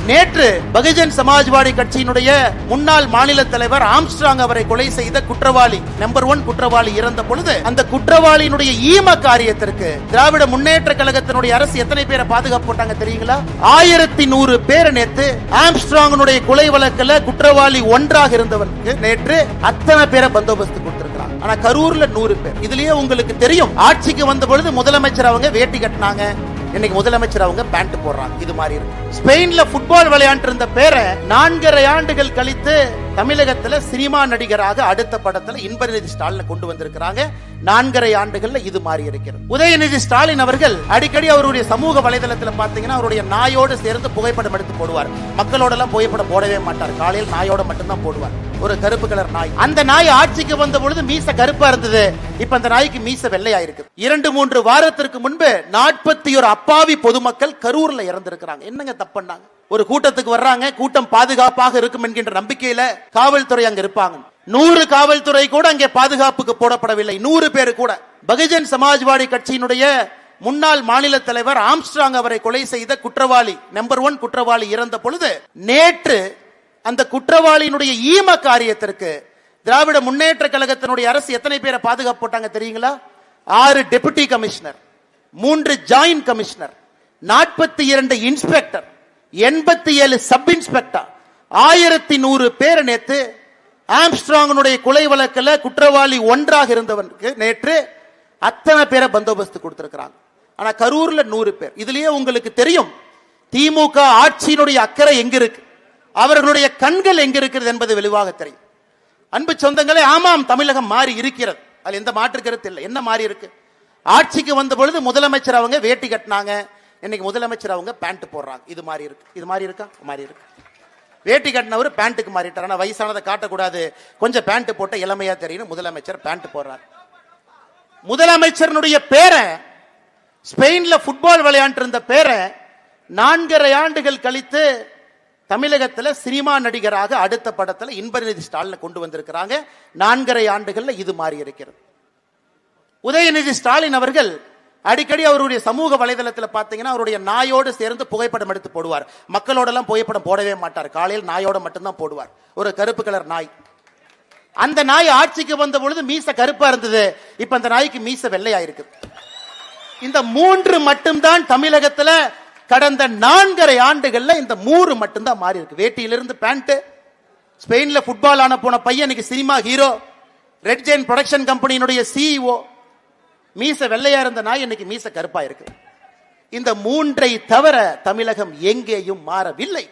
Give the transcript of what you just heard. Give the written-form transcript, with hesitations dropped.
நேற்று பகுஜன் சமாஜ்வாடி கட்சியினுடைய முன்னாள் மாநில தலைவர் ஆம்ஸ்ட்ராங் அவரை கொலை செய்த குற்றவாளி நம்பர் 1 குற்றவாளி இறந்த பொழுது அந்த குற்றவாளியினுடைய ஈம காரியத்திற்கு திராவிட முன்னேற்ற கழகத்தினுடைய அரசு எத்தனை பேரை பாதுகாப்பு போட்டாங்க தெரியுங்களா? 1100 பேர். நேற்று ஆம்ஸ்ட்ராங்கினுடைய கொலை வழக்கில் குற்றவாளி ஒன்றாக இருந்தவருக்கு நேற்று அத்தனை பேரை பந்தோபஸ்து கொடுத்திருக்கிறாங்க. ஆனா கரூர்ல 100 பேர். இதுலயே உங்களுக்கு தெரியும், ஆட்சிக்கு வந்த பொழுது முதலமைச்சர் அவங்க வேட்டி கட்டினாங்க, இன்னைக்கு முதலமைச்சர் அவங்க பேண்ட் போடுறாங்க. இது மாதிரி இருக்கு. ஸ்பெயின்ல ஃபுட்பால் விளையாண்டு இருந்த பேரை 4.5 ஆண்டுகள் கழித்து தமிழகத்துல சினிமா நடிகராக அடுத்த படத்துல இன்பநிதி ஸ்டாலின் கொண்டு வந்திருக்கிறாங்க. 4.5 ஆண்டுகள்ல இது மாறி இருக்கிறது. உதயநிதி ஸ்டாலின் அவர்கள் அடிக்கடி அவருடைய சமூக வலைதளத்தில் பாத்தீங்கன்னா அவருடைய நாயோடு சேர்ந்து புகைப்படம் எடுத்து போடுவார். மக்களோட எல்லாம் புகைப்படம் போடவே மாட்டார். காலையில் நாயோட மட்டும்தான் போடுவார். ஒரு கருப்பு கலர் நாய். அந்த நாய் ஆட்சிக்கு வந்த பொழுது மீச கருப்பா இருந்தது. இப்ப அந்த நாய்க்கு மீச வெள்ளையா இருக்கு. 2-3 வாரத்திற்கு முன்பு 41 அப்பாவி பொதுமக்கள் கரூர்ல இறந்திருக்கிறாங்க. என்னங்க தப்புனாங்க? ஒரு கூட்டத்துக்கு வர்றாங்க, கூட்டம் பாதுகாப்பாக இருக்கும் என்கின்ற நம்பிக்கையில காவல்துறை அங்க இருப்பாங்க. 100 காவல்துறை கூட அங்கே பாதுகாப்புக்கு போடப்படவில்லை. 100 பேர் கூட. பகுஜன் சமாஜ்வாடி கட்சியினுடைய முன்னாள் மாநில தலைவர் ஆம்ஸ்ட்ராங் அவரை கொலை செய்த குற்றவாளி நம்பர் 1 குற்றவாளி இறந்த பொழுது நேற்று அந்த குற்றவாளியினுடைய ஈம காரியத்திற்கு திராவிட முன்னேற்ற கழகத்தினுடைய அரசு எத்தனை பேரை பாதுகாப்பு போட்டாங்க தெரியுங்களா? 6 deputy commissioner, 3 joint commissioner, 42 inspector, 87 sub inspector, 1100 பேர். நேற்று ஆம்ஸ்ட்ராங்கினுடைய கொலை வழக்கில் குற்றவாளி ஒன்றாக இருந்தவனுக்கு நேற்று அத்தனை பேரை பந்தோபஸ்து கொடுத்திருக்கிறாங்க. ஆனா கரூர்ல 100 பேர். இதுலயே உங்களுக்கு தெரியும், திமுக ஆட்சியினுடைய அக்கறை எங்க இருக்கு, அவர்களுடைய கண்கள் எங்க இருக்கிறது என்பது வெளிவாக தெரியும். அன்பு சொந்தங்களே, ஆமாம், தமிழகம் மாறி இருக்கிறது. அதுல எந்த மாற்று கருத்து இல்லை. என்ன மாறி இருக்கு? ஆட்சிக்கு வந்த பொழுது முதலமைச்சர் அவங்க வேட்டி கட்டினாங்க, இன்னைக்கு முதலமைச்சர் அவங்க பேண்ட் போடுறாங்க. இது மாதிரி இருக்கு. இது மாதிரி இருக்கா? மாறி இருக்கு. வேட்டி கட்டினவர் பேண்ட்டுக்கு மாறிட்டார். ஆனா வயசானதை காட்டக்கூடாது, கொஞ்சம் பேண்ட் போட்ட இளமையா தெரியும். முதலமைச்சர் பேண்ட் போடுறார். முதலமைச்சருடைய பேரை ஸ்பெயின்ல ஃபுட்பால் விளையாண்டு இருந்த பேரை 4.5 ஆண்டுகள் கழித்து தமிழகத்தில் சினிமா நடிகராக அடுத்த படத்தில் இன்பநிதி ஸ்டாலின் கொண்டு வந்திருக்கிறாங்க. 4.5 ஆண்டுகள்ல இது மாறி இருக்கிறது. உதயநிதி ஸ்டாலின் அவர்கள் அடிக்கடி அவருடைய சமூக வலைதளத்தில் பாத்தீங்கன்னா அவருடைய நாயோடு சேர்ந்து புகைப்படம் எடுத்து போடுவார். மக்களோட எல்லாம் புகைப்படம் போடவே மாட்டார். காலையில் நாயோட மட்டும்தான் போடுவார். ஒரு கருப்பு கலர் நாய். அந்த நாய் ஆட்சிக்கு வந்த பொழுது மீச கருப்பா இருந்தது. இப்ப அந்த நாய்க்கு மீச வெள்ளையா இருக்கு. இந்த 3 மட்டும்தான் தமிழகத்துல கடந்த 4.5 ஆண்டுகள்ல இந்த 3 மட்டும்தான் மாறி இருக்கு. வேட்டியிலிருந்து பேண்ட். ஸ்பெயின்ல ஃபுட்பால் ஆன போன பையன் இன்னைக்கு cinema hero. Red giant production கம்பெனியினுடைய சிஇஓ. மீச வெள்ளையா இருந்த நாய் இன்னைக்கு மீச கருப்பா இருக்கு. இந்த 3ஐ தவிர தமிழகம் எங்கேயும் மாறவில்லை.